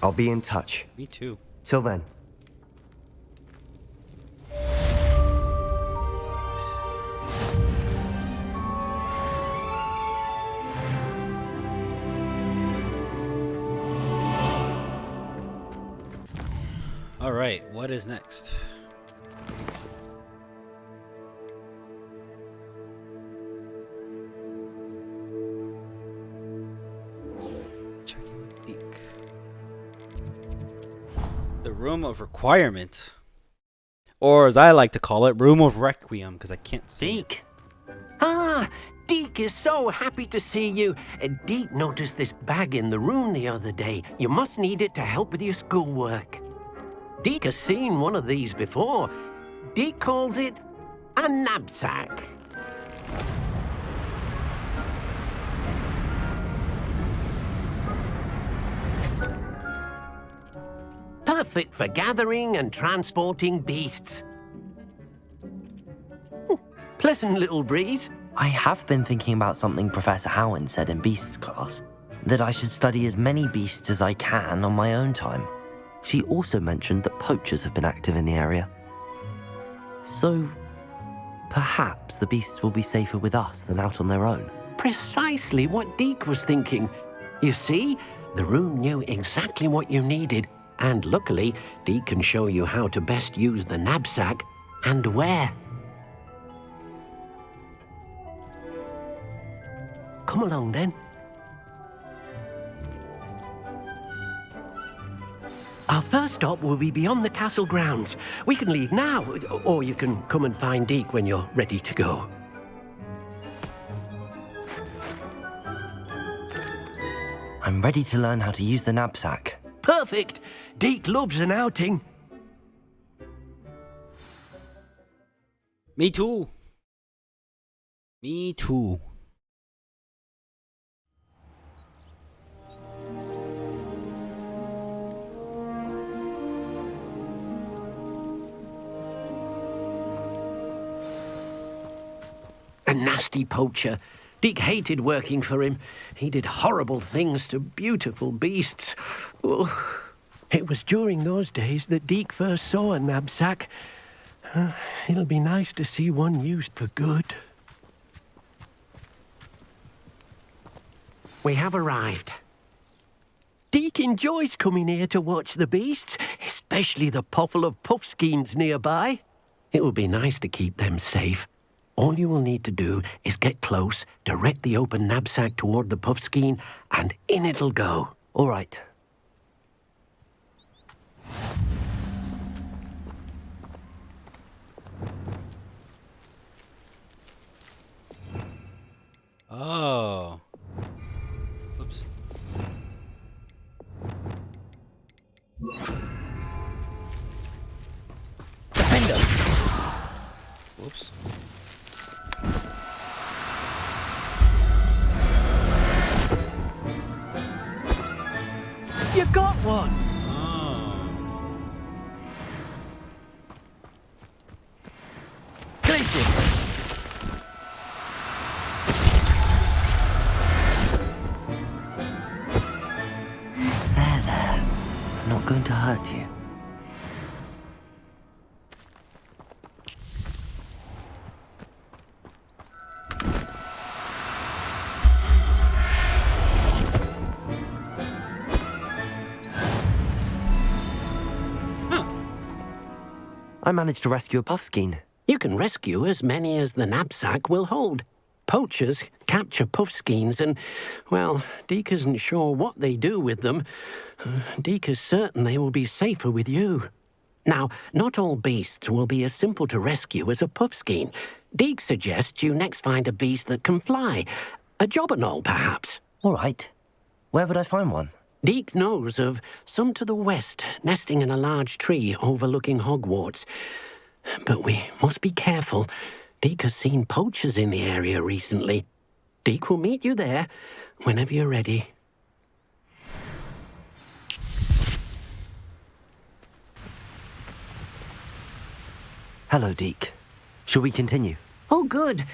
I'll be in touch. Me too. Till then. All right, what is next? Checking with Deke. The Room of Requirement. Or as I like to call it, Room of Requiem, because I can't see. Deke. Ah, Deke is so happy to see you. Deke noticed this bag in the room the other day. You must need it to help with your schoolwork. Deke has seen one of these before. Deke calls it a nab-sack. Perfect for gathering and transporting beasts. Pleasant little breeze. I have been thinking about something Professor Howard said in Beasts class, that I should study as many beasts as I can on my own time. She also mentioned that poachers have been active in the area. So, perhaps the beasts will be safer with us than out on their own. Precisely what Deke was thinking. You see, the room knew exactly what you needed, and luckily, Deke can show you how to best use the nab-sack and where. Come along then. Our first stop will be beyond the castle grounds. We can leave now, or you can come and find Deke when you're ready to go. I'm ready to learn how to use the knapsack. Perfect! Deke loves an outing. Me too. Me too. A nasty poacher. Deke hated working for him. He did horrible things to beautiful beasts. Oh. It was during those days that Deke first saw a nab-sack. It'll be nice to see one used for good. We have arrived. Deke enjoys coming here to watch the beasts, especially the potful of puffskeins nearby. It will be nice to keep them safe. All you will need to do is get close, direct the open knapsack toward the puffskein, and in it'll go. All right. Oh. Oops. Defender! Whoops. You got one! Oh. Glacius! There. Not going to hurt you. I managed to rescue a puffskein. You can rescue as many as the knapsack will hold. Poachers capture puffskeins and, well, Deke isn't sure what they do with them. Deke is certain they will be safer with you. Now, not all beasts will be as simple to rescue as a puffskein. Deke suggests you next find a beast that can fly. A jobberknoll, perhaps. All right. Where would I find one? Deke knows of some to the west, nesting in a large tree overlooking Hogwarts. But we must be careful. Deke has seen poachers in the area recently. Deke will meet you there whenever you're ready. Hello, Deke. Shall we continue? Oh, good.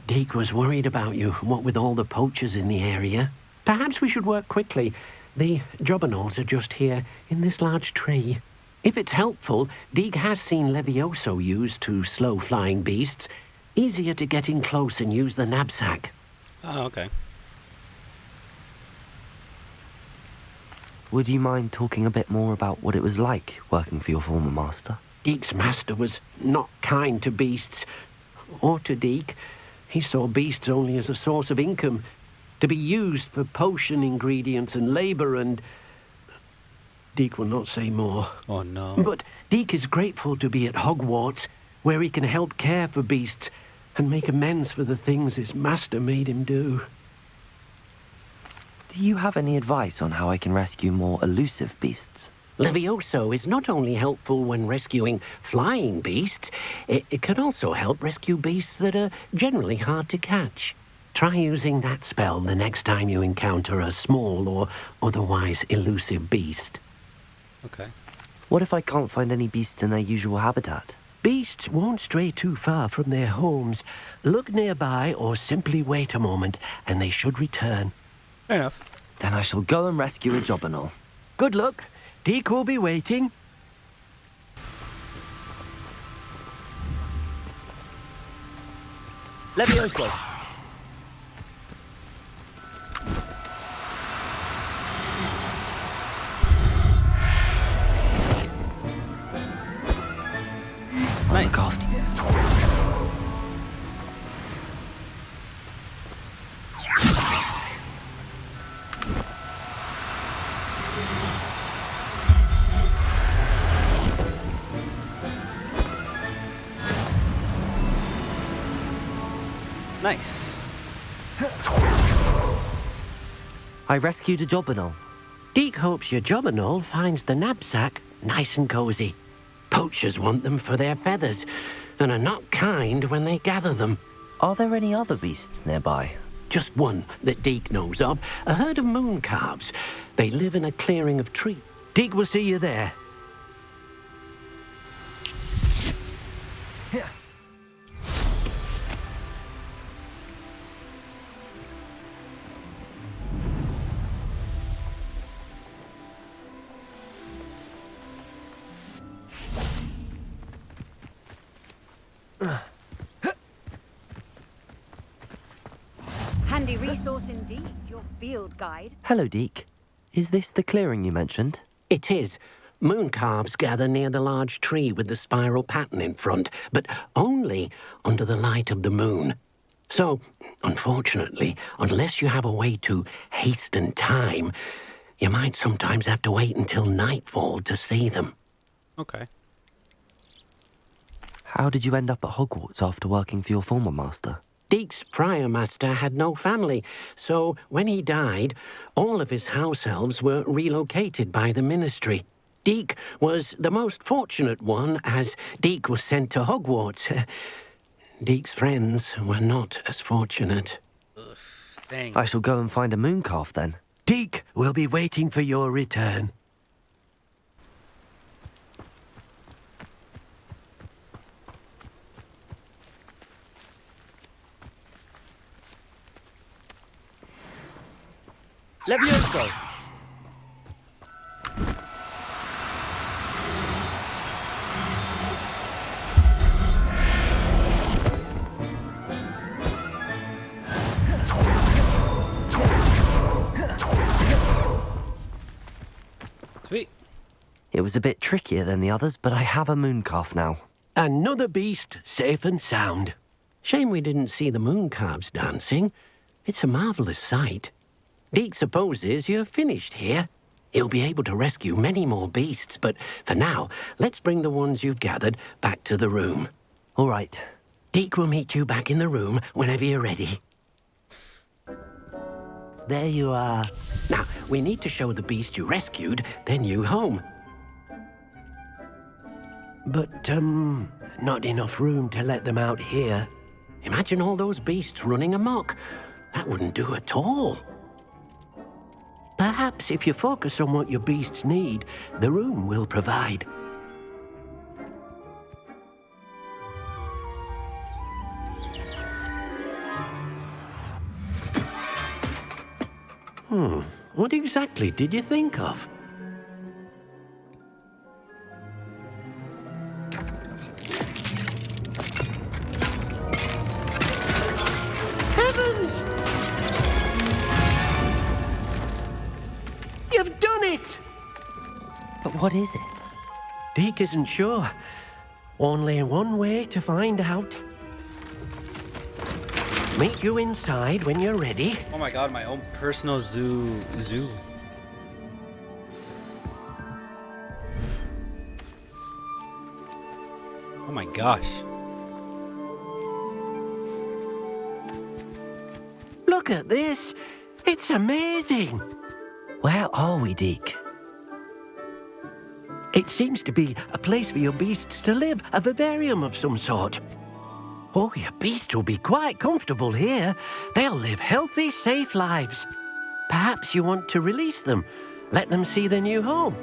Deke was worried about you, what with all the poachers in the area. Perhaps we should work quickly. The jobberknolls are just here, in this large tree. If it's helpful, Deek has seen levioso used to slow flying beasts. Easier to get in close and use the nab-sack. Oh, okay. Would you mind talking a bit more about what it was like working for your former master? Deek's master was not kind to beasts, or to Deek. He saw beasts only as a source of income, to be used for potion ingredients and labour, and Deek will not say more. Oh, no. But Deek is grateful to be at Hogwarts, where he can help care for beasts and make amends for the things his master made him do. Do you have any advice on how I can rescue more elusive beasts? Levioso is not only helpful when rescuing flying beasts, it can also help rescue beasts that are generally hard to catch. Try using that spell the next time you encounter a small or otherwise elusive beast. Okay. What if I can't find any beasts in their usual habitat? Beasts won't stray too far from their homes. Look nearby or simply wait a moment, and they should return. Fair enough. Then I shall go and rescue a jobberknoll. Good luck. Deek will be waiting. Levioso! Nice. Look after you. Nice. I rescued a jobberknoll. Deek hopes your jobberknoll finds the nab-sack nice and cozy. Poachers want them for their feathers, and are not kind when they gather them. Are there any other beasts nearby? Just one that Deek knows of, a herd of moon calves. They live in a clearing of trees. Deek will see you there. Handy resource indeed, your field guide. Hello, Deek. Is this the clearing you mentioned? It is. Moon calves gather near the large tree with the spiral pattern in front, but only under the light of the moon. So, unfortunately, unless you have a way to hasten time, you might sometimes have to wait until nightfall to see them. Okay. How did you end up at Hogwarts after working for your former master? Deek's prior master had no family, so when he died, all of his house elves were relocated by the ministry. Deek was the most fortunate one, as Deek was sent to Hogwarts. Deek's friends were not as fortunate. Dang. I shall go and find a moon calf then. Deek will be waiting for your return. Levioso! Sweet. It was a bit trickier than the others, but I have a moon calf now. Another beast safe and sound. Shame we didn't see the moon calves dancing. It's a marvellous sight. Deek supposes you're finished here. He'll be able to rescue many more beasts, but for now, let's bring the ones you've gathered back to the room. All right. Deek will meet you back in the room whenever you're ready. There you are. Now, we need to show the beast you rescued their new home. But, not enough room to let them out here. Imagine all those beasts running amok. That wouldn't do at all. Perhaps if you focus on what your beasts need, the room will provide. What exactly did you think of? Heavens! You've done it! But what is it? Deke isn't sure. Only one way to find out. Meet you inside when you're ready. Oh my god, my own personal zoo. Oh my gosh. Look at this. It's amazing. Where are we, Deke? It seems to be a place for your beasts to live, a vivarium of some sort. Oh, your beasts will be quite comfortable here. They'll live healthy, safe lives. Perhaps you want to release them, let them see their new home.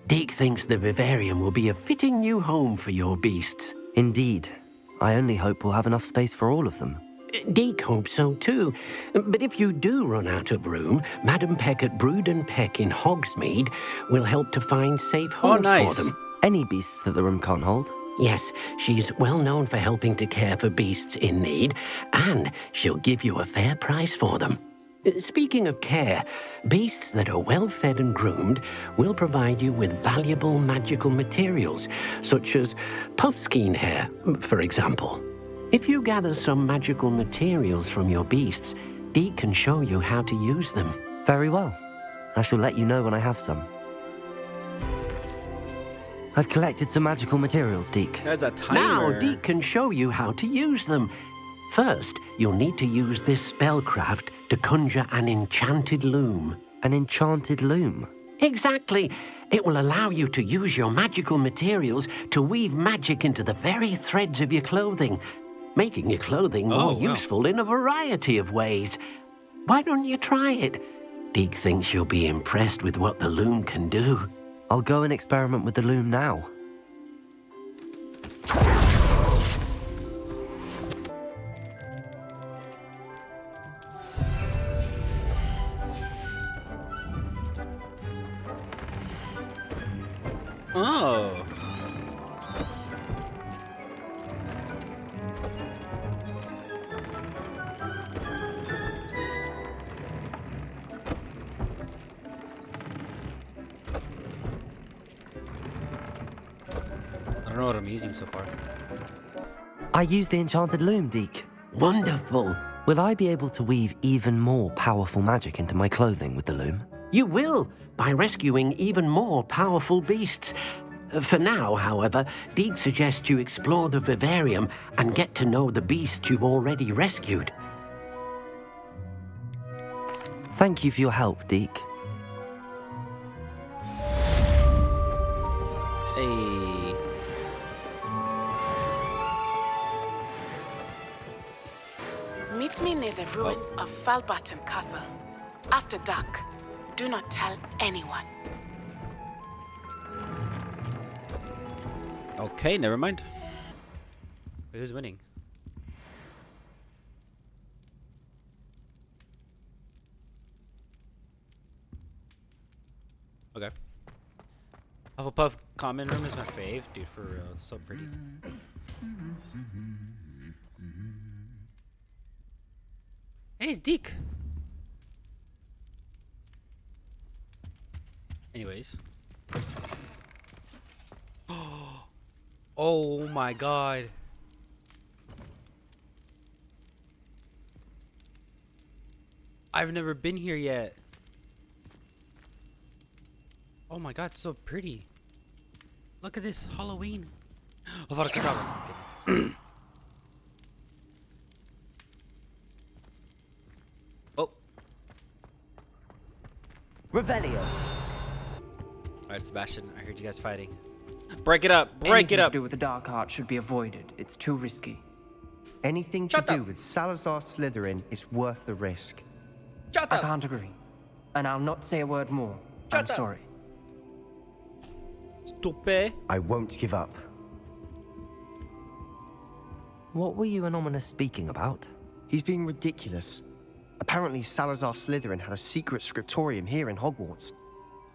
Deke thinks the vivarium will be a fitting new home for your beasts. Indeed. I only hope we'll have enough space for all of them. Deke hopes so too. But if you do run out of room, Madam Peck at Brood and Peck in Hogsmeade will help to find safe homes for them. Any beasts that the room can't hold? Yes, she's well known for helping to care for beasts in need, and she'll give you a fair price for them. Speaking of care, beasts that are well fed and groomed will provide you with valuable magical materials, such as puffskein hair, for example. If you gather some magical materials from your beasts, Deke can show you how to use them. Very well. I shall let you know when I have some. I've collected some magical materials, Deke. There's a timer. Now Deke can show you how to use them. First, you'll need to use this spellcraft to conjure an enchanted loom. An enchanted loom? Exactly. It will allow you to use your magical materials to weave magic into the very threads of your clothing, making your clothing more useful in a variety of ways. Why don't you try it? Deke thinks you'll be impressed with what the loom can do. I'll go and experiment with the loom now. Oh. I don't know what I'm using so far. I used the enchanted loom, Deke. Wonderful. Will I be able to weave even more powerful magic into my clothing with the loom? You will, by rescuing even more powerful beasts. For now, however, Deke suggests you explore the vivarium and get to know the beasts you've already rescued. Thank you for your help, Deke. Hey. Meet me near the ruins of Falbaton Castle. After dark. Do not tell anyone. Okay, never mind. Wait, who's winning? Okay. Hufflepuff common room is my fave, dude. For real, it's so pretty. Hey, it's Deke. Anyways. Oh my god. I've never been here yet. Oh my god, it's so pretty. Look at this Halloween. Avada Kedavra. Revelio. Alright, Sebastian, I heard you guys fighting. Break it up! Break Anything it up! to do with the dark art should be avoided. It's too risky. Anything Shut to do up. with Salazar Slytherin is worth the risk. Shut I up! can't agree. And I'll not say a word more. I'm Shut up. sorry. Stupid. I won't give up. What were you and Ominous speaking about? He's being ridiculous. Apparently, Salazar Slytherin had a secret scriptorium here in Hogwarts.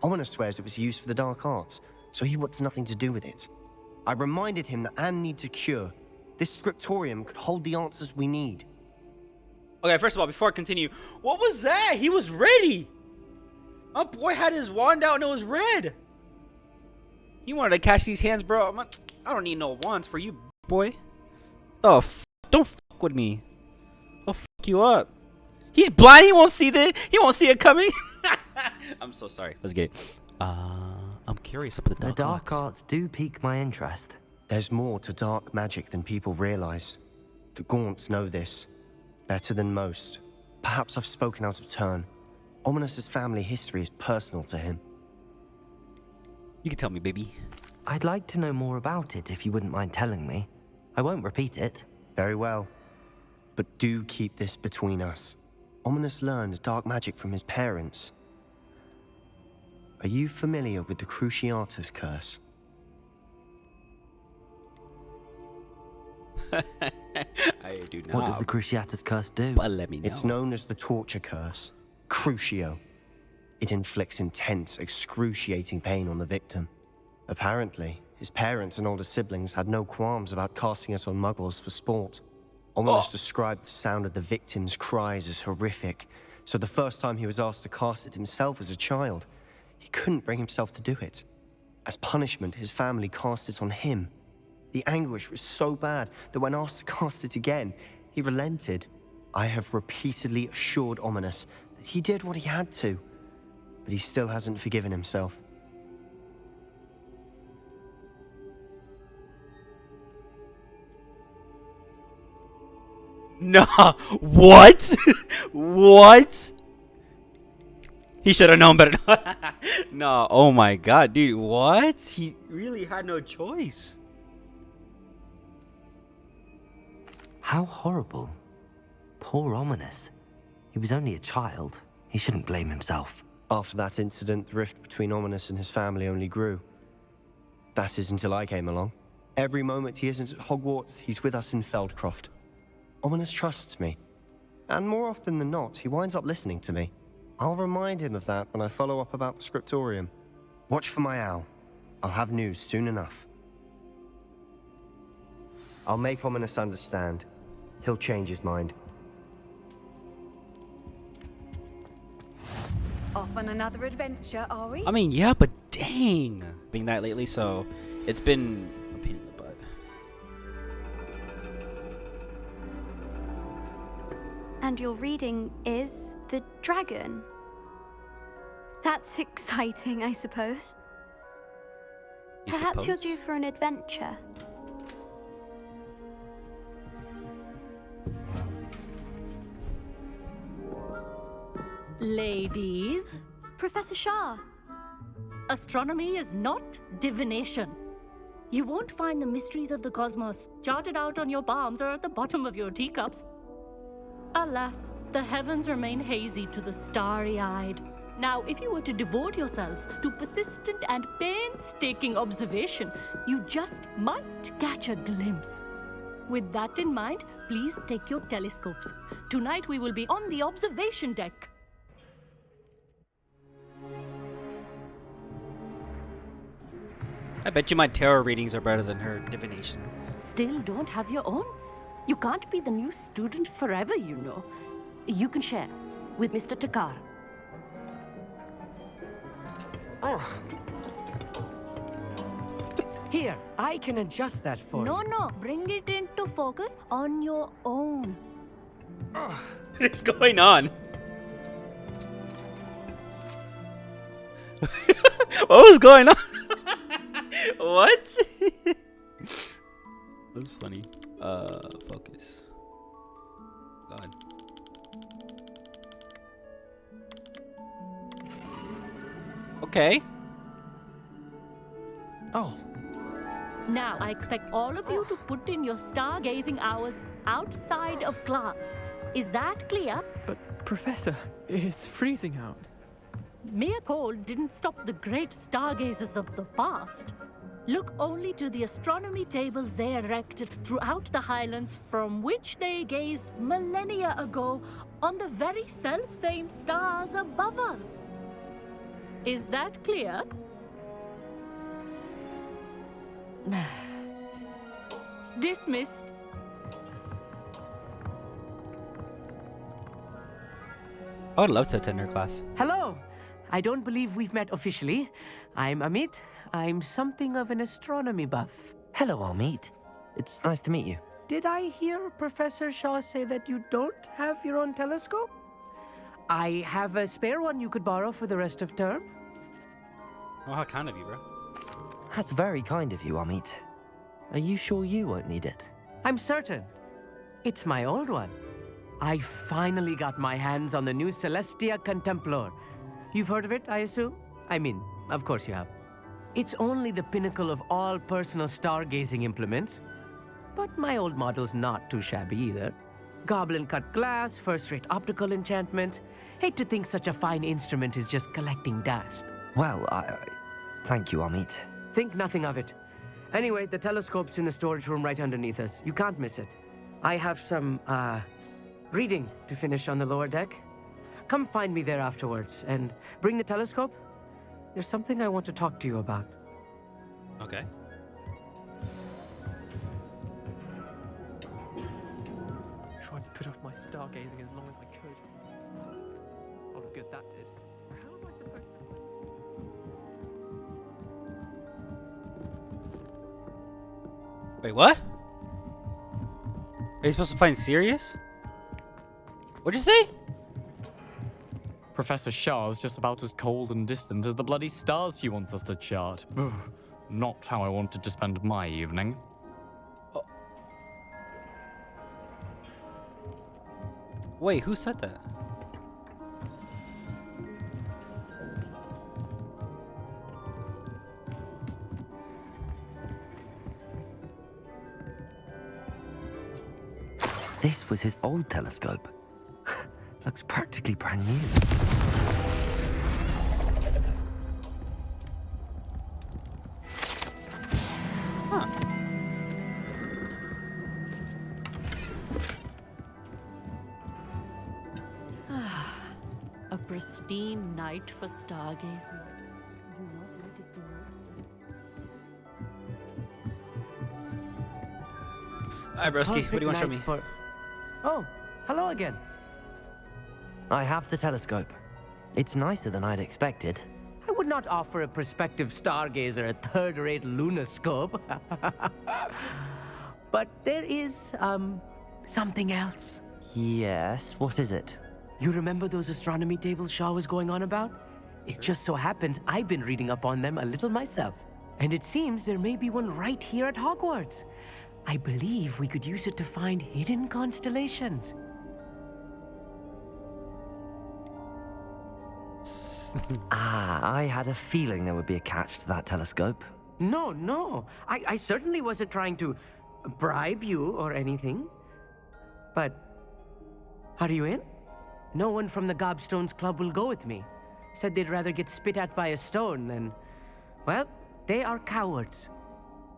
Ominous swears it was used for the dark arts, so he wants nothing to do with it. I reminded him that Anne needs a cure. This scriptorium could hold the answers we need. Okay, first of all, before I continue, what was that? He was ready! My boy had his wand out and it was red! He wanted to catch these hands, bro. I don't need no wands for you, boy. Oh, don't fuck with me. I'll fuck you up. He's blind. He won't see He won't see it coming. I'm so sorry. Let's get it. I'm curious about the The dark dark arts. arts do pique my interest. There's more to dark magic than people realize. The Gaunts know this. Better than most. Perhaps I've spoken out of turn. Ominous's family history is personal to him. You can tell me, baby. I'd like to know more about it if you wouldn't mind telling me. I won't repeat it. Very well. But do keep this between us. Ominous learned dark magic from his parents. Are you familiar with the Cruciatus curse? I do not. What does the Cruciatus curse do? But let me know. It's known as the torture curse. Crucio. It inflicts intense, excruciating pain on the victim. Apparently, his parents and older siblings had no qualms about casting it on muggles for sport. Ominous described the sound of the victim's cries as horrific, so the first time he was asked to cast it himself as a child, he couldn't bring himself to do it. As punishment, his family cast it on him. The anguish was so bad that when asked to cast it again, he relented. I have repeatedly assured Ominous that he did what he had to, but he still hasn't forgiven himself. Nah. What? What? He should have known better. No. Oh my god, dude. What? He really had no choice. How horrible. Poor Ominous. He was only a child. He shouldn't blame himself. After that incident, the rift between Ominous and his family only grew. That is until I came along. Every moment he isn't at Hogwarts, he's with us in Feldcroft. Ominous trusts me. And more often than not, he winds up listening to me. I'll remind him of that when I follow up about the scriptorium. Watch for my owl. I'll have news soon enough. I'll make Ominous understand. He'll change his mind. Off on another adventure, are we? I mean, yeah, but dang. Being that lately, so it's been a pain in the butt. And your reading is The Dragon. That's exciting, I suppose. You Perhaps you're suppose? due for an adventure. Ladies, Professor Shah, astronomy is not divination. You won't find the mysteries of the cosmos charted out on your palms or at the bottom of your teacups. Alas, the heavens remain hazy to the starry-eyed. Now, if you were to devote yourselves to persistent and painstaking observation, you just might catch a glimpse. With that in mind, please take your telescopes. Tonight we will be on the observation deck. I bet you my tarot readings are better than her divination. Still don't have your own? You can't be the new student forever, you know. You can share with Mr. Takar. Here, I can adjust that for No, you. no, bring it into focus on your own. What is going on? What was going on? What? That's funny. Focus. God. Okay. Oh, Now, I expect all of you to put in your stargazing hours outside of class. Is that clear? But, Professor, it's freezing out. Mere cold didn't stop the great stargazers of the past. Look only to the astronomy tables they erected throughout the highlands from which they gazed millennia ago on the very self-same stars above us. Is that clear? Dismissed. I would love to attend her class. Hello. I don't believe we've met officially. I'm Amit. I'm something of an astronomy buff. hello, Amit. It's nice to meet you. Did I hear Professor Shaw say that you don't have your own telescope? I have a spare one you could borrow for the rest of term. Oh, how kind of you, bro. That's very kind of you, Amit. Are you sure you won't need it? I'm certain. It's my old one. I finally got my hands on the new Celestia Contemplar. You've heard of it, I assume? I mean, of course you have. It's only the pinnacle of all personal stargazing implements. But my old model's not too shabby either. Goblin-cut glass, first-rate optical enchantments. Hate to think such a fine instrument is just collecting dust. Well, thank you, Amit. Think nothing of it. Anyway, the telescope's in the storage room right underneath us. You can't miss it. I have some, reading to finish on the lower deck. Come find me there afterwards, and bring the telescope. There's something I want to talk to you about. Okay. Tried to put off my stargazing as long as I could. A lot of good that did. How am I supposed to... Wait, what? Are you supposed to find Sirius? What'd you say? Professor Shah's just about as cold and distant as the bloody stars she wants us to chart. Ugh, not how I wanted to spend my evening. Oh. Wait, who said that? This was his old telescope. Looks practically brand new. A pristine night for stargazing. Do not let it be missed. Alright, broski, what do you want to show me? Oh, hello again. I have the telescope. It's nicer than I'd expected. I would not offer a prospective stargazer a third-rate lunoscope. But there is, something else. Yes, what is it? You remember those astronomy tables Shaw was going on about? It just so happens I've been reading up on them a little myself. And it seems there may be one right here at Hogwarts. I believe we could use it to find hidden constellations. I had a feeling there would be a catch to that telescope. No. I certainly wasn't trying to bribe you or anything. But, are you in? No one from the Gobstones Club will go with me. Said they'd rather get spit at by a stone than... Well, they are cowards.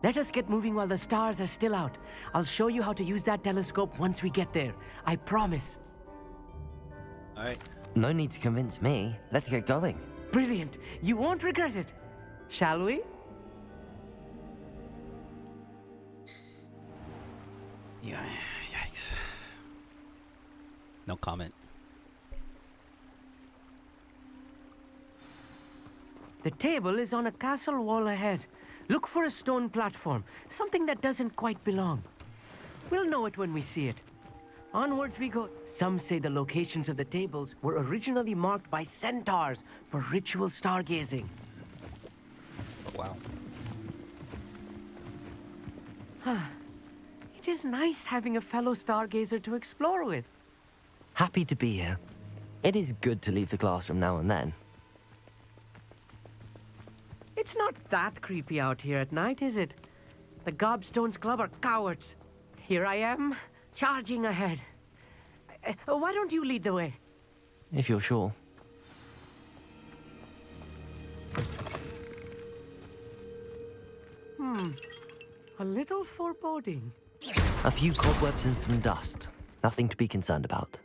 Let us get moving while the stars are still out. I'll show you how to use that telescope once we get there. I promise. Alright. No need to convince me. Let's get going. Brilliant. You won't regret it. Shall we? Yeah, yikes. No comment. The table is on a castle wall ahead. Look for a stone platform, something that doesn't quite belong. We'll know it when we see it. Onwards we go. Some say the locations of the tables were originally marked by centaurs for ritual stargazing. Wow. It is nice having a fellow stargazer to explore with. Happy to be here. It is good to leave the classroom now and then. It's not that creepy out here at night, is it? The Gobstones Club are cowards. Here I am, charging ahead. Why don't you lead the way? If you're sure. A little foreboding. A few cobwebs and some dust. Nothing to be concerned about.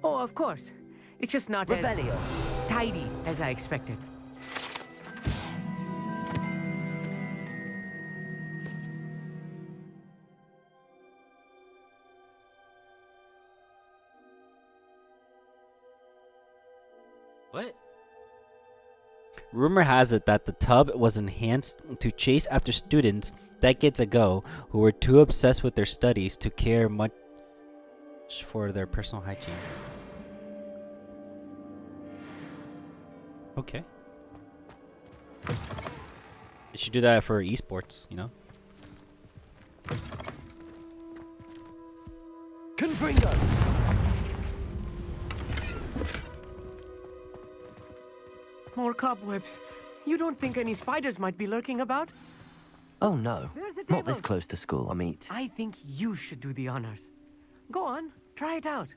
Oh, of course. It's just not as tidy as I expected. What? Rumor has it that the tub was enhanced to chase after students decades ago who were too obsessed with their studies to care much for their personal hygiene. Okay. They should do that for esports, you know? Confringo! More cobwebs. You don't think any spiders might be lurking about? Oh no, not this close to school, Amit. I think you should do the honors. Go on, try it out.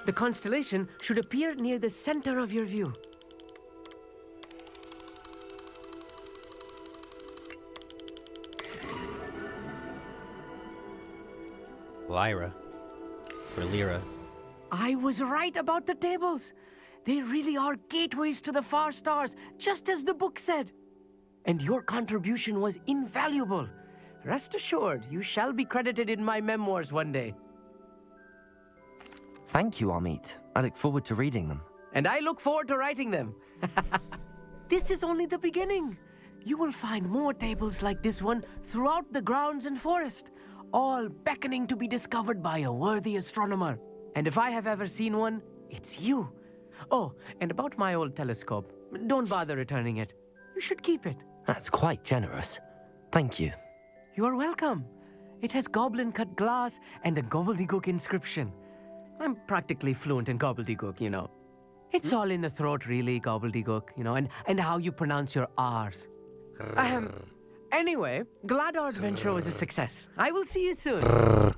The constellation should appear near the center of your view. Lyra. Or Lyra. I was right about the tables. They really are gateways to the far stars, just as the book said. And your contribution was invaluable. Rest assured, you shall be credited in my memoirs one day. Thank you, Amit. I look forward to reading them. And I look forward to writing them. This is only the beginning. You will find more tables like this one throughout the grounds and forest, all beckoning to be discovered by a worthy astronomer. And if I have ever seen one, it's you. Oh, and about my old telescope, don't bother returning it. You should keep it. That's quite generous. Thank you. You are welcome. It has goblin-cut glass and a gobbledygook inscription. I'm practically fluent in gobbledygook, you know. It's all in the throat, really, gobbledygook, you know, and how you pronounce your R's. Anyway, glad our adventure was a success. I will see you soon.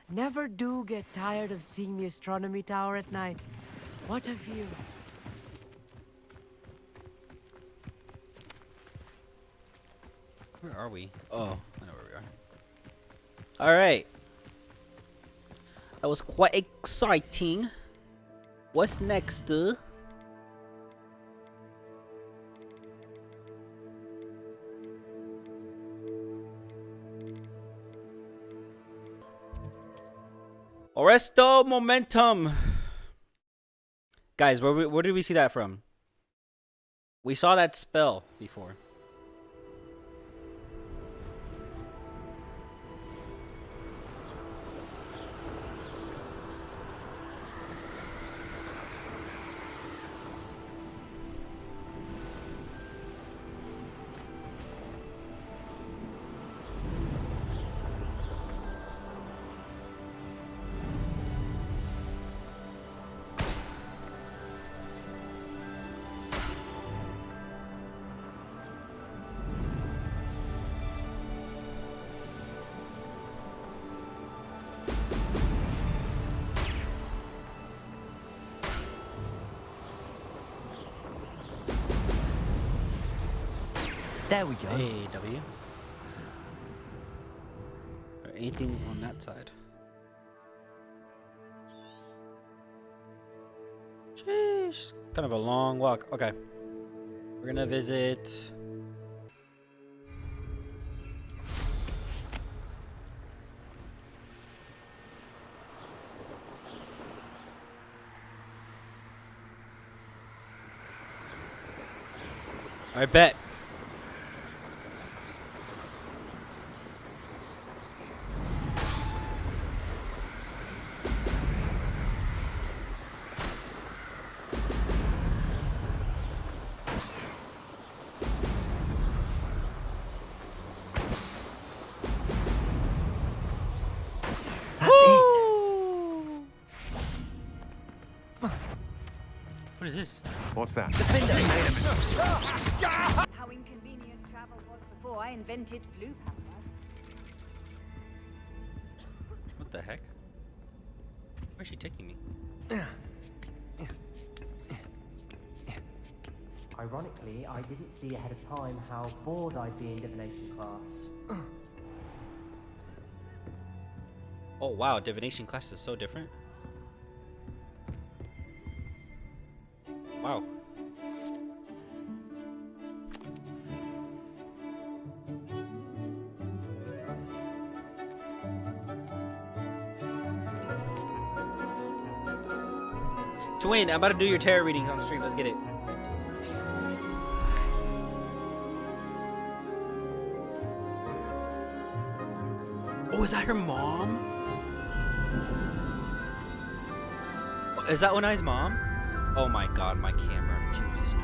Never do get tired of seeing the astronomy tower at night. What a view. Where are we? Oh, I know where we are. Alright. That was quite exciting. What's next, dude? Oresto Momentum. Guys, where did we see that from? We saw that spell before. There we go. Hey, W. Or anything on that side? Sheesh. Kind of a long walk. Okay. We're gonna visit. I bet. What is this? What's that? How inconvenient travel was before I invented flu powder. What the heck? Where's she taking me? Ironically, I didn't see ahead of time how bored I'd be in divination class. Oh wow, divination class is so different. Wow. Twin, I'm about to do your tarot readings on stream. Let's get it. Oh, is that her mom? Is that Unai's mom? Oh my god, my camera. Jesus Christ.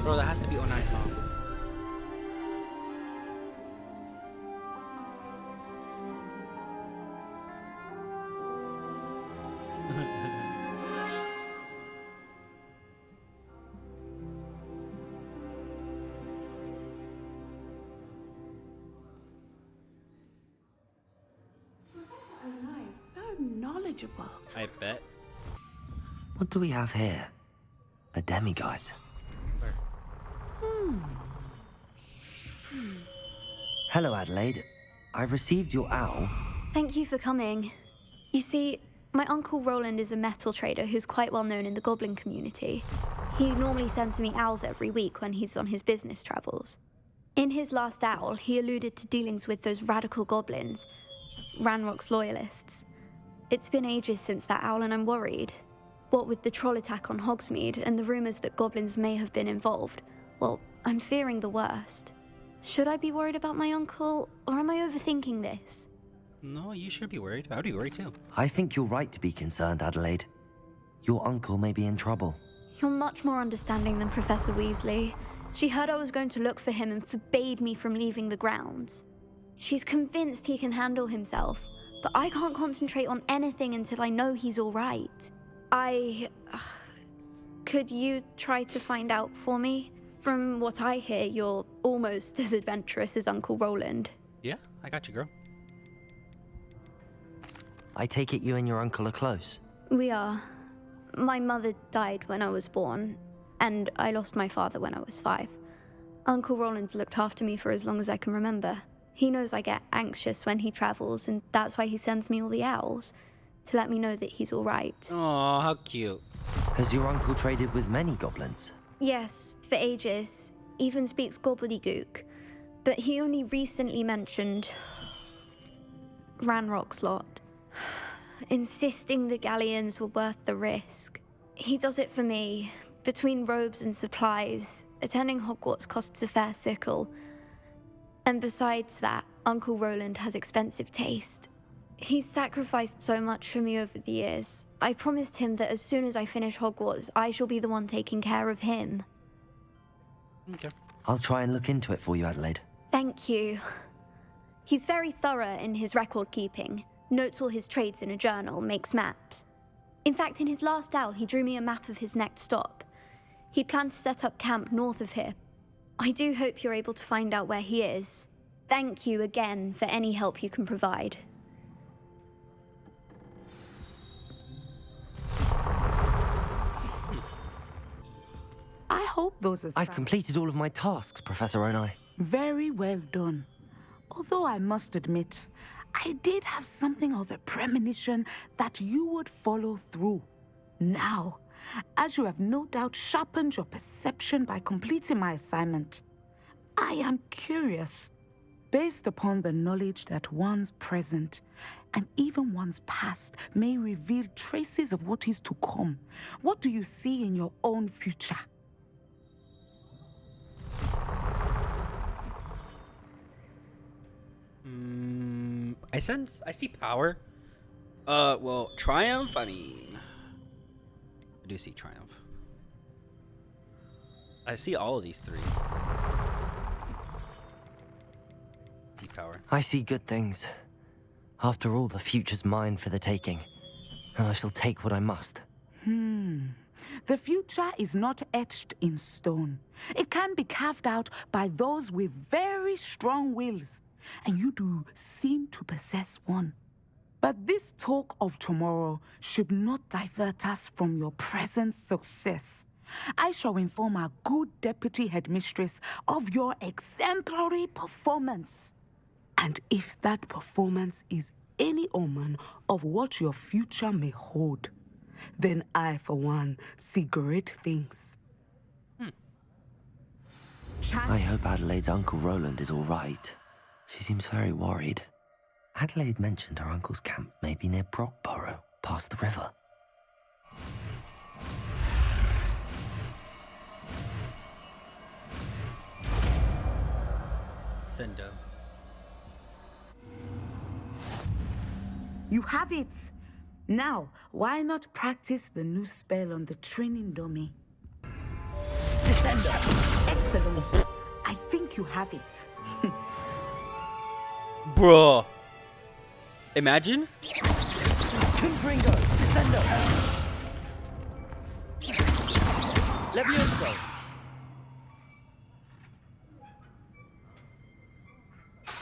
Bro, that has to be Unai's mom. Knowledgeable. I bet. What do we have here? A demiguise. Where? Hello, Adelaide. I received your owl. Thank you for coming. You see, my Uncle Roland is a metal trader who's quite well known in the goblin community. He normally sends me owls every week when he's on his business travels. In his last owl, he alluded to dealings with those radical goblins, Ranrock's loyalists. It's been ages since that owl and I'm worried. What with the troll attack on Hogsmeade and the rumors that goblins may have been involved, well, I'm fearing the worst. Should I be worried about my uncle, or am I overthinking this? No, you should be worried. I would be worried too. I think you're right to be concerned, Adelaide. Your uncle may be in trouble. You're much more understanding than Professor Weasley. She heard I was going to look for him and forbade me from leaving the grounds. She's convinced he can handle himself, but I can't concentrate on anything until I know he's all right. Could you try to find out for me? From what I hear, you're almost as adventurous as Uncle Roland. Yeah, I got you, girl. I take it you and your uncle are close. We are. My mother died when I was born, and I lost my father when I was 5. Uncle Roland's looked after me for as long as I can remember. He knows I get anxious when he travels, and that's why he sends me all the owls, to let me know that he's all right. Oh, how cute. Has your uncle traded with many goblins? Yes, for ages. Even speaks gobbledygook. But he only recently mentioned Ranrock's lot, insisting the galleons were worth the risk. He does it for me. Between robes and supplies, attending Hogwarts costs a fair sickle. And besides that, Uncle Roland has expensive taste. He's sacrificed so much for me over the years. I promised him that as soon as I finish Hogwarts, I shall be the one taking care of him. Okay. I'll try and look into it for you, Adelaide. Thank you. He's very thorough in his record keeping, notes all his trades in a journal, makes maps. In fact, in his last owl, he drew me a map of his next stop. He'd planned to set up camp north of here. I do hope you're able to find out where he is. Thank you again for any help you can provide. I hope those are I've completed all of my tasks, Professor Onai. very well done. Although I must admit, I did have something of a premonition that you would follow through. Now, as you have no doubt sharpened your perception by completing my assignment, I am curious, based upon the knowledge that one's present and even one's past may reveal traces of what is to come. What do you see in your own future? I see power. Well, triumph, I mean, I do see triumph. I see all of these 3. See power. I see good things. After all, the future's mine for the taking, and I shall take what I must. The future is not etched in stone. It can be carved out by those with very strong wills, and you do seem to possess one. But this talk of tomorrow should not divert us from your present success. I shall inform our good deputy headmistress of your exemplary performance. And if that performance is any omen of what your future may hold, then I, for one, see great things. I hope Adelaide's Uncle Roland is all right. She seems very worried. Adelaide mentioned her uncle's camp may be near Brockborough, past the river. Sendo. You have it! Now, why not practice the new spell on the training dummy? Descender. Excellent. I think you have it. Bruh. Imagine? Confringo. Descendo. Leviosa.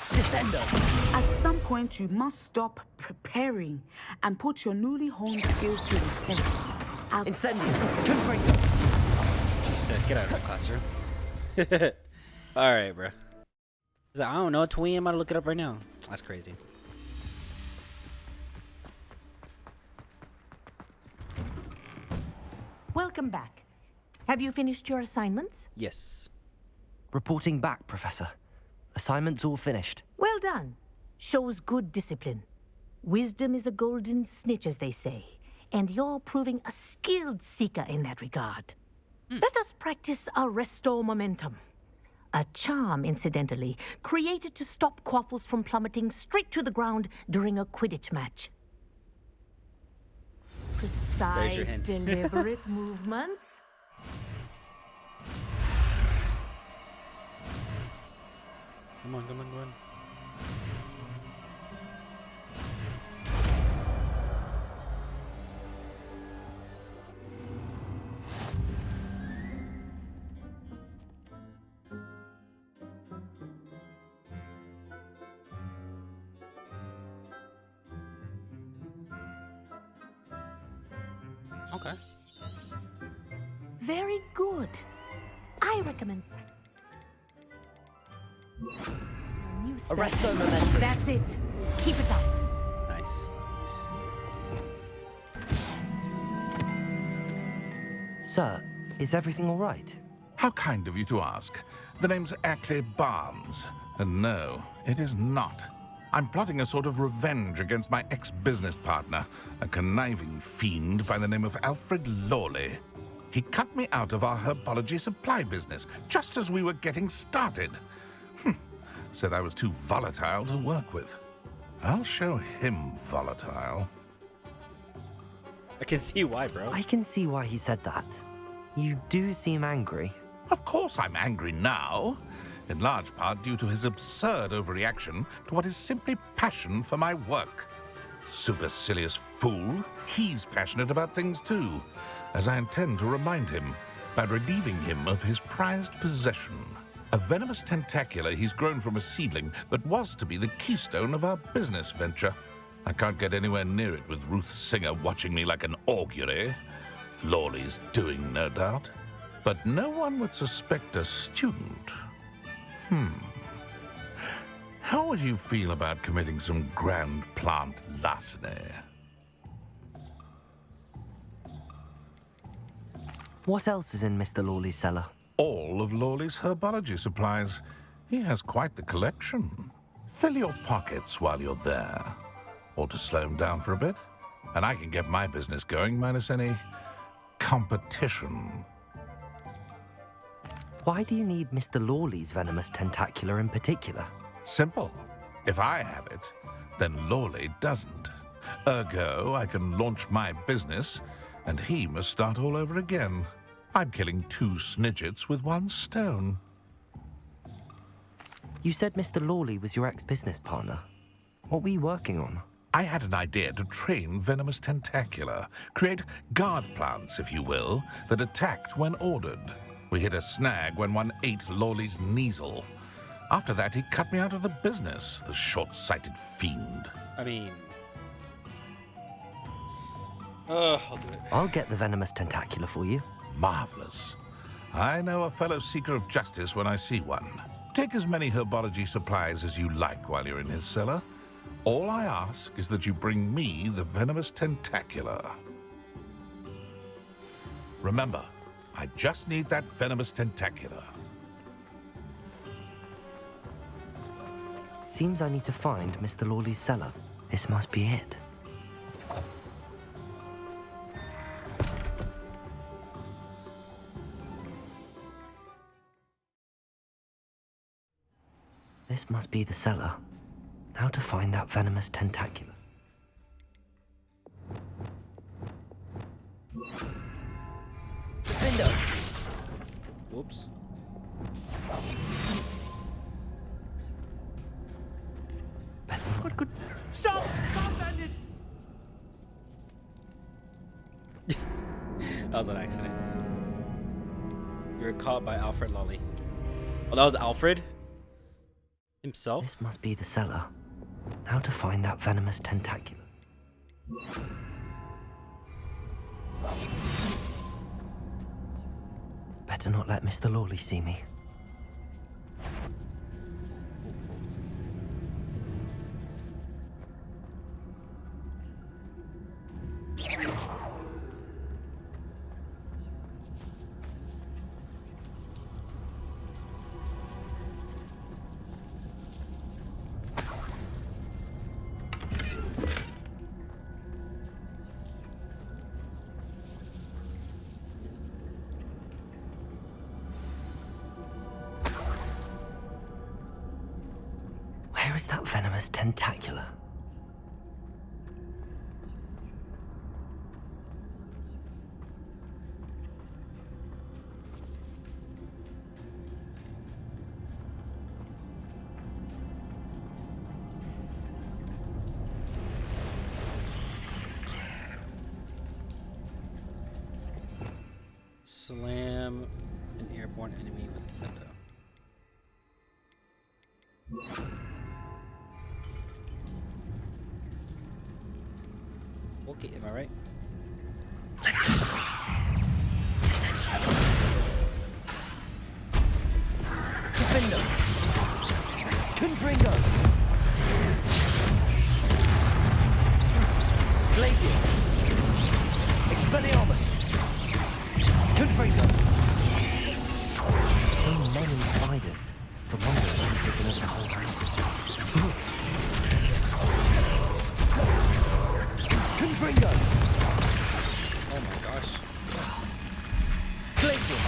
Descendo. At some point, you must stop preparing and put your newly honed skills to the test. Incendio. Confringo. She said, get out of the classroom. Alright, bro. He's like, I don't know, tween. I'm about to look it up right now. That's crazy. Welcome back. Have you finished your assignments? Yes. Reporting back, Professor. Assignment's all finished. Well done. Shows good discipline. Wisdom is a golden snitch, as they say, and you're proving a skilled seeker in that regard. Let us practice a restore momentum. A charm, incidentally, created to stop quaffles from plummeting straight to the ground during a Quidditch match. Precise, deliberate movements. Come on, come on, come on. Okay. Very good. I recommend. New spell. Arresto momentum. That's it. Keep it up. Nice. Sir, is everything all right? How kind of you to ask. The name's Ackley Barnes. And no, it is not. I'm plotting a sort of revenge against my ex-business partner, a conniving fiend by the name of Alfred Lawley. He cut me out of our herbology supply business just as we were getting started. Said I was too volatile to work with. I'll show him volatile. I can see why, bro. I can see why he said that. You do seem angry. Of course I'm angry now. In large part due to his absurd overreaction to what is simply passion for my work. Supercilious fool, he's passionate about things too, as I intend to remind him by relieving him of his prized possession, a venomous tentacula he's grown from a seedling that was to be the keystone of our business venture. I can't get anywhere near it with Ruth Singer watching me like an augury. Lawley's doing, no doubt. But no one would suspect a student. How would you feel about committing some grand plant larceny? What else is in Mr. Lawley's cellar? All of Lawley's herbology supplies. He has quite the collection. Fill your pockets while you're there. Or to slow him down for a bit. And I can get my business going minus any competition. Why do you need Mr. Lawley's venomous tentacular in particular? Simple. If I have it, then Lawley doesn't. Ergo, I can launch my business, and he must start all over again. I'm killing 2 snidgets with 1 stone. You said Mr. Lawley was your ex-business partner. What were you working on? I had an idea to train venomous tentacula, create guard plants, if you will, that attacked when ordered. We hit a snag when one ate Lawley's Kneasel. After that, he cut me out of the business, the short-sighted fiend. I mean... I'll do it. I'll get the venomous tentacula for you. Marvelous. I know a fellow seeker of justice when I see one. Take as many herbology supplies as you like while you're in his cellar. All I ask is that you bring me the venomous tentacula. Remember, I just need that venomous tentacula. Seems I need to find Mr. Lawley's cellar. This must be it. This must be the cellar. Now to find that venomous tentacula. Window. Whoops. Better not. Good. Stop! Stop, bandit! That was an accident. You were caught by Alfred Lawley. Oh, that was Alfred? Himself? This must be the cellar. Now to find that venomous tentacula. Better not let Mr. Lawley see me. Where is that venomous tentacula? Slam an airborne enemy with the sendo. Okay, am I right? Defender. Confringo. Glacius. Expelliarmus. Confringo. So many spiders. It's a wonder they're taking over the whole house. Confringo. Oh my gosh. Glacius.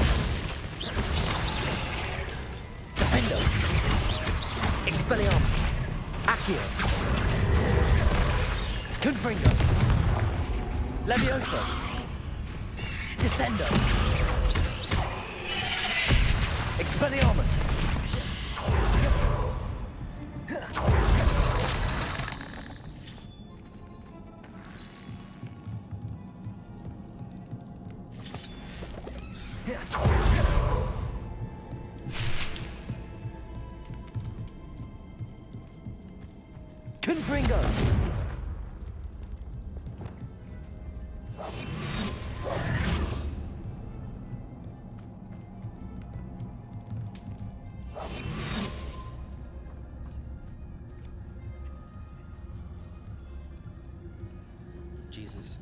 Defender. Expelliarmus. Accio. Confringo. Leviosa. Descendo. Expelliarmus. Confringo. Jesus.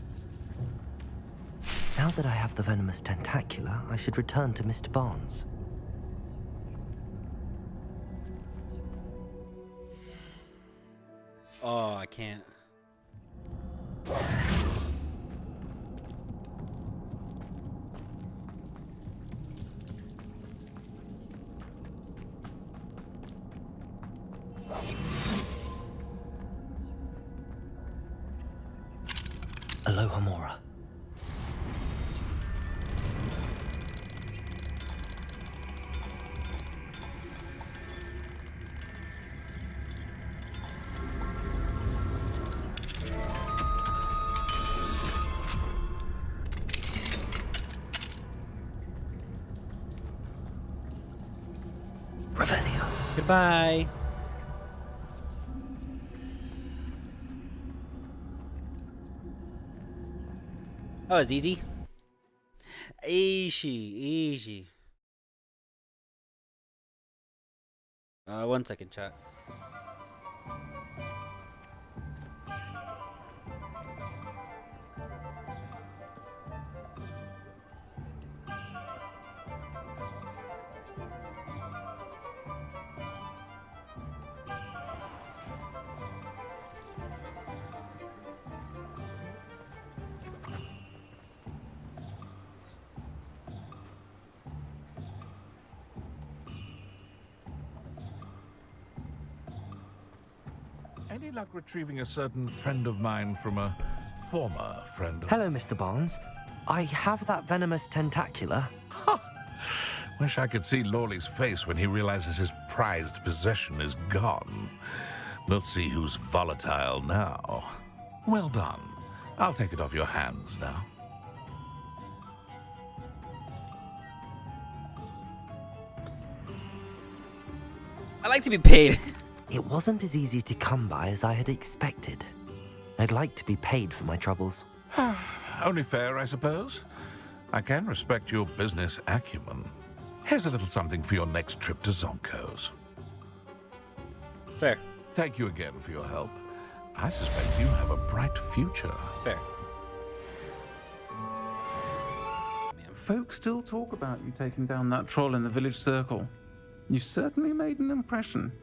Now that I have the venomous tentacula, I should return to Mr. Barnes. Oh, I can't. Aloha Mora. Goodbye. That was easy. Easy. 1 second, chat. Any luck retrieving a certain friend of mine from a former friend of... Hello, Mr. Barnes. I have that venomous tentacula. Wish I could see Lawley's face when he realizes his prized possession is gone. We'll see who's volatile now. Well done. I'll take it off your hands now. I like to be paid. It wasn't as easy to come by as I had expected. I'd like to be paid for my troubles. Only fair, I suppose. I can respect your business acumen. Here's a little something for your next trip to Zonko's. Fair. Thank you again for your help. I suspect you have a bright future. Fair. Folks still talk about you taking down that troll in the village circle. You certainly made an impression.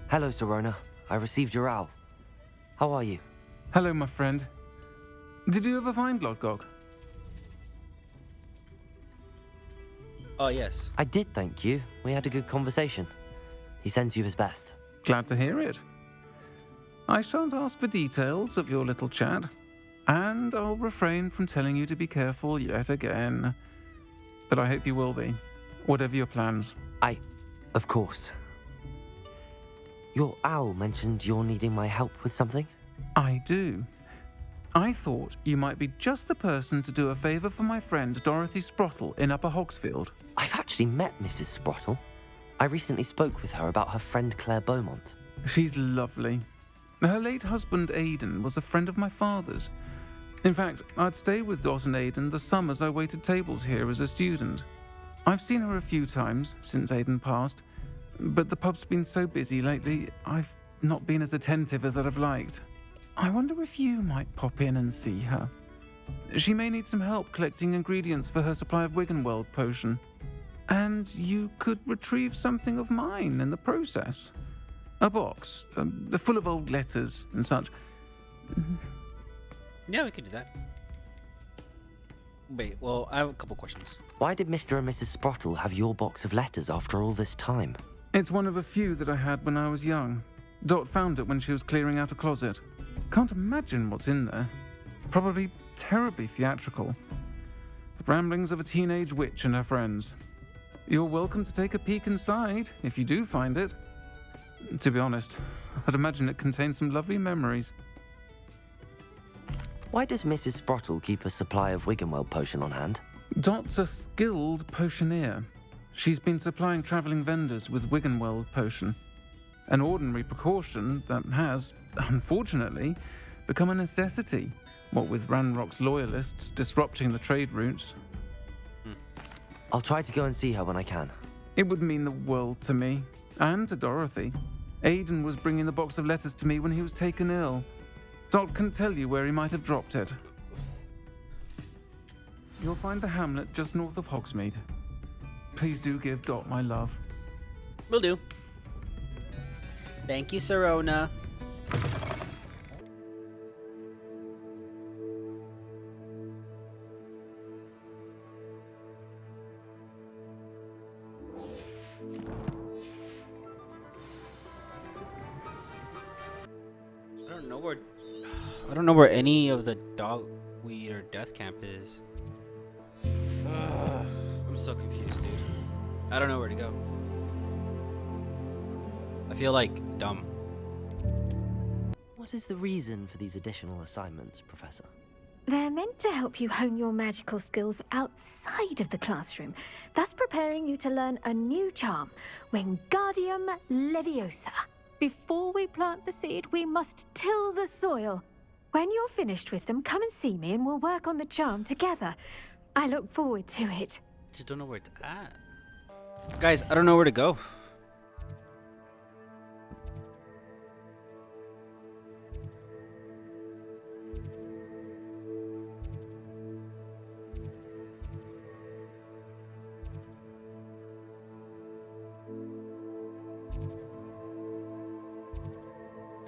Hello, Serona. I received your owl. How are you? Hello, my friend. Did you ever find Lodgok? Oh, yes. I did, thank you. We had a good conversation. He sends you his best. Glad to hear it. I shan't ask for details of your little chat, and I'll refrain from telling you to be careful yet again. But I hope you will be, whatever your plans. Of course. Your owl mentioned you're needing my help with something? I do. I thought you might be just the person to do a favor for my friend Dorothy Sprottle in Upper Hogsfield. I've actually met Mrs. Sprottle. I recently spoke with her about her friend Claire Beaumont. She's lovely. Her late husband Aidan was a friend of my father's. In fact, I'd stay with Dot and Aidan the summers I waited tables here as a student. I've seen her a few times since Aidan passed, but the pub's been so busy lately, I've not been as attentive as I'd have liked. I wonder if you might pop in and see her. She may need some help collecting ingredients for her supply of Wiggenweld potion. And you could retrieve something of mine in the process. A box, full of old letters and such. Yeah, we could do that. Wait, well, I have a couple questions. Why did Mr. and Mrs. Sprottle have your box of letters after all this time? It's one of a few that I had when I was young. Dot found it when she was clearing out a closet. Can't imagine what's in there. Probably terribly theatrical. The ramblings of a teenage witch and her friends. You're welcome to take a peek inside, if you do find it. To be honest, I'd imagine it contains some lovely memories. Why does Mrs. Sprottle keep a supply of Wiggenweld potion on hand? Dot's a skilled potioneer. She's been supplying travelling vendors with Wiggenweld potion. An ordinary precaution that has, unfortunately, become a necessity, what with Ranrock's loyalists disrupting the trade routes. I'll try to go and see her when I can. It would mean the world to me, and to Dorothy. Aidan was bringing the box of letters to me when he was taken ill. Dot can tell you where he might have dropped it. You'll find the hamlet just north of Hogsmeade. Please do give Dot my love. Will do. Thank you, Serona. I don't know where any of the dogweed or death camp is. I'm so confused, dude. I don't know where to go. I feel like dumb. What is the reason for these additional assignments, Professor? They're meant to help you hone your magical skills outside of the classroom, thus preparing you to learn a new charm, wingardium leviosa. Before we plant the seed, we must till the soil. When you're finished with them, come and see me and we'll work on the charm together. I look forward to it. Just don't know where it's at. Guys, I don't know where to go.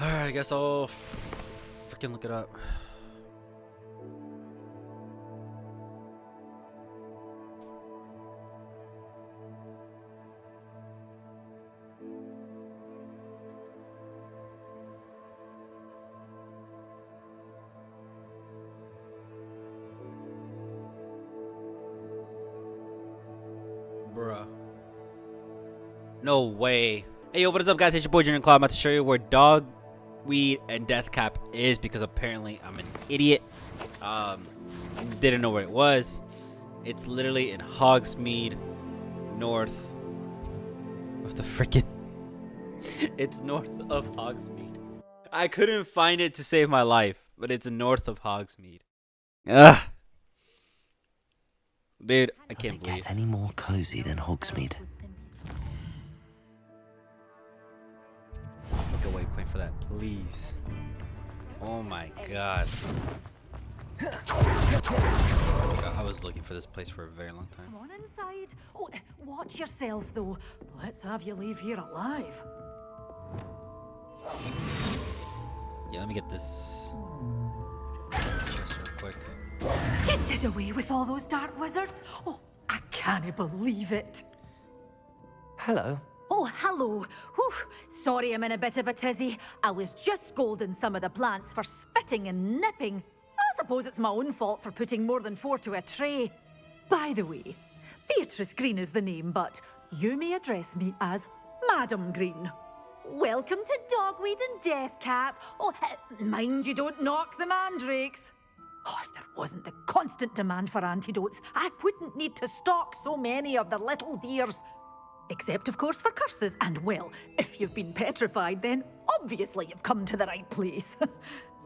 Alright, I guess I'll freaking look it up. Bruh. No way. Hey, yo, what is up, guys? It's your boy, Junior Claw. I'm about to show you where Dogweed and Deathcap is because apparently I'm an idiot. Didn't know where it was. It's literally in Hogsmeade, north of the freaking. It's north of Hogsmeade. I couldn't find it to save my life, but it's north of Hogsmeade. Ugh. Dude, I can't believe it. Get any more cozy than Hogsmeade? Make a waypoint for that, please. Oh my god. I was looking for this place for a very long time. Come on inside. Oh, watch yourself though. Let's have you leave here alive. Yeah, let me get this chest real quick. You did away with all those dark wizards? Oh, I can't believe it. Hello. Oh, hello. Whew. Sorry I'm in a bit of a tizzy. I was just scolding some of the plants for spitting and nipping. I suppose it's my own fault for putting more than 4 to a tray. By the way, Beatrice Green is the name, but you may address me as Madam Green. Welcome to Dogweed and Deathcap. Oh, mind you don't knock the mandrakes. Oh, if there wasn't the constant demand for antidotes, I wouldn't need to stock so many of the little dears. Except, of course, for curses. And, well, if you've been petrified, then obviously you've come to the right place.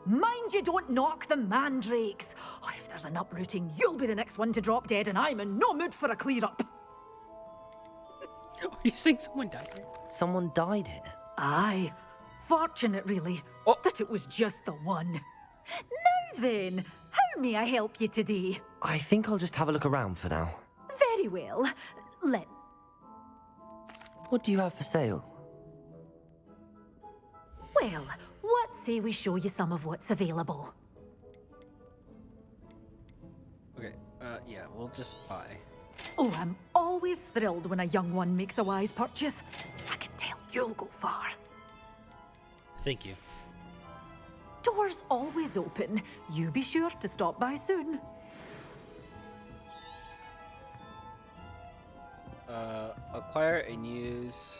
Mind you don't knock the mandrakes. Oh, if there's an uprooting, you'll be the next one to drop dead, and I'm in no mood for a clear-up. Are you saying someone died here? Someone died here? Aye. Fortunate, really, that it was just the one. Now then, how may I help you today? I think I'll just have a look around for now. Very well. What do you have for sale? Well, what say we show you some of what's available? Okay, yeah, we'll just buy. Oh, I'm always thrilled when a young one makes a wise purchase. I can tell you'll go far. Thank you. Doors always open. You be sure to stop by soon. Acquire and use.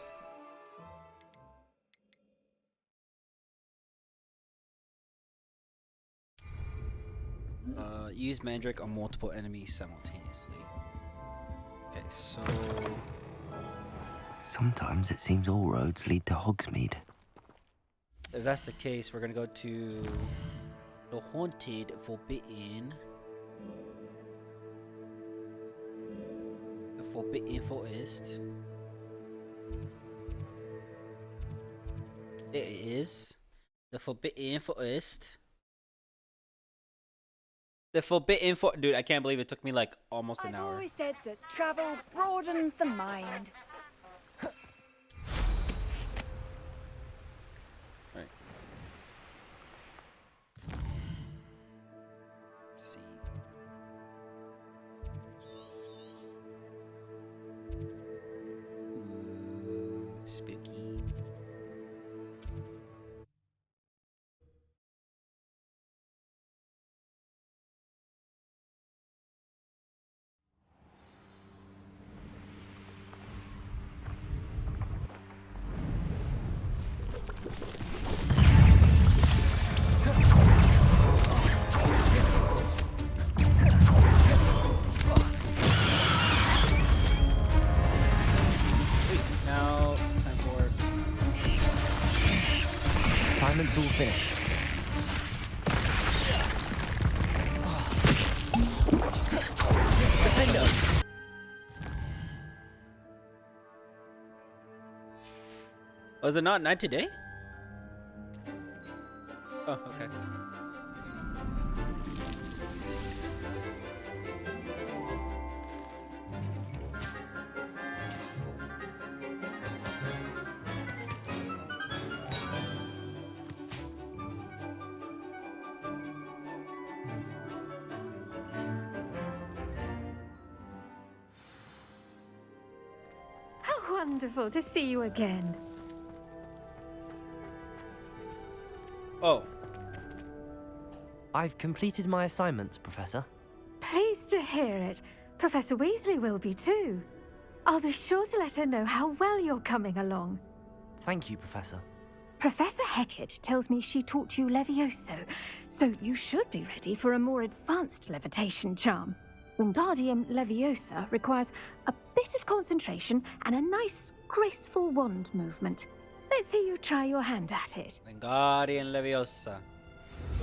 Use Mandrake on multiple enemies simultaneously. Okay, so. Sometimes it seems all roads lead to Hogsmeade. If that's the case, we're gonna go to the Haunted Forbidden. The Forbidden Forest. There it is. The Forbidden Forest. The Forbidden Forest. Dude, I can't believe it took me like almost an hour. I've always said that travel broadens the mind. Right. Let's see. Ooh, spooky. Was it not night today? Oh, okay. How wonderful to see you again. Oh. I've completed my assignments, Professor. Pleased to hear it. Professor Weasley will be too. I'll be sure to let her know how well you're coming along. Thank you, Professor. Professor Hecat tells me she taught you levioso, so you should be ready for a more advanced levitation charm. Wingardium Leviosa requires a bit of concentration and a nice, graceful wand movement. Let's see you try your hand at it. Wingardium Leviosa.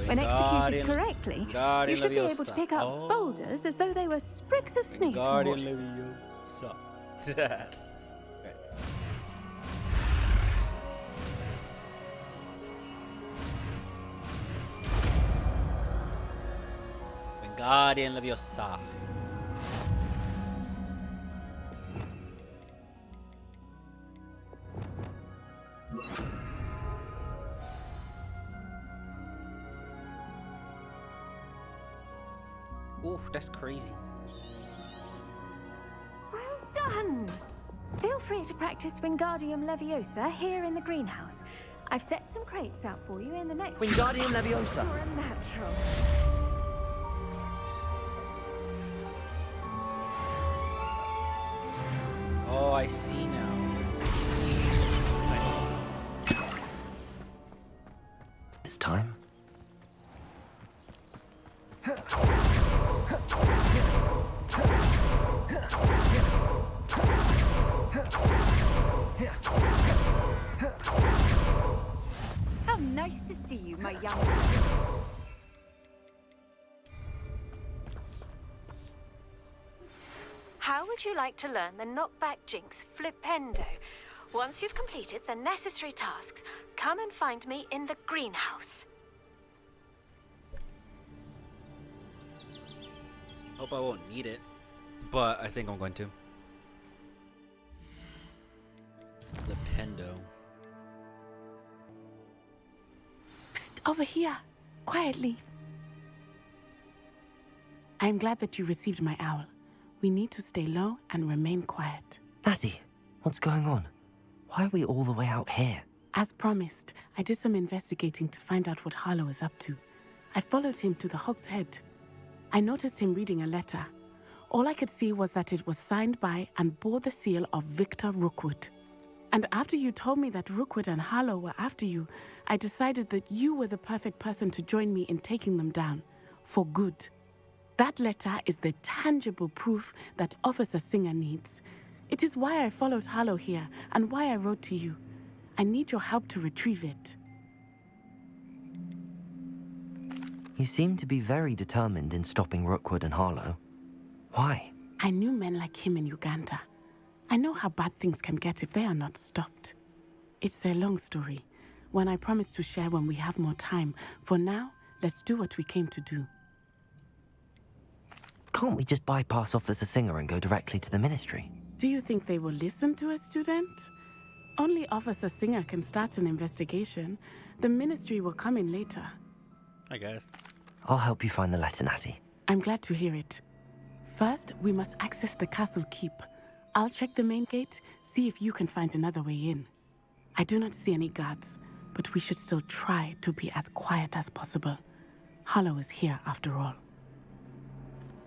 When executed correctly, Wingardium you should be able to Leviosa. pick up Oh. boulders as though they were sprigs of Wingardium sneezewort. Leviosa. Wingardium Leviosa. Ooh, that's crazy. Well done! Feel free to practice Wingardium Leviosa here in the greenhouse. I've set some crates out for you in the next... Wingardium Leviosa! You're a natural. Oh, I see now. It's time. How nice to see you, my young. How would you like to learn the knockback jinx flipendo? Once you've completed the necessary tasks, come and find me in the greenhouse. Hope I won't need it, but I think I'm going to. Lipendo. Psst, over here, quietly. I'm glad that you received my owl. We need to stay low and remain quiet. Natty, what's going on? Why are we all the way out here? As promised, I did some investigating to find out what Harlow is up to. I followed him to the Hog's Head. I noticed him reading a letter. All I could see was that it was signed by and bore the seal of Victor Rookwood. And after you told me that Rookwood and Harlow were after you, I decided that you were the perfect person to join me in taking them down. For good. That letter is the tangible proof that Officer Singer needs. It is why I followed Harlow here and why I wrote to you. I need your help to retrieve it. You seem to be very determined in stopping Rookwood and Harlow. Why? I knew men like him in Uganda. I know how bad things can get if they are not stopped. It's a long story, one I promise to share when we have more time. For now, let's do what we came to do. Can't we just bypass Officer Singer and go directly to the Ministry? Do you think they will listen to a student? Only Officer Singer can start an investigation. The Ministry will come in later. I guess. I'll help you find the letter, Natty. I'm glad to hear it. First, we must access the castle keep. I'll check the main gate, see if you can find another way in. I do not see any guards, but we should still try to be as quiet as possible. Harlow is here after all.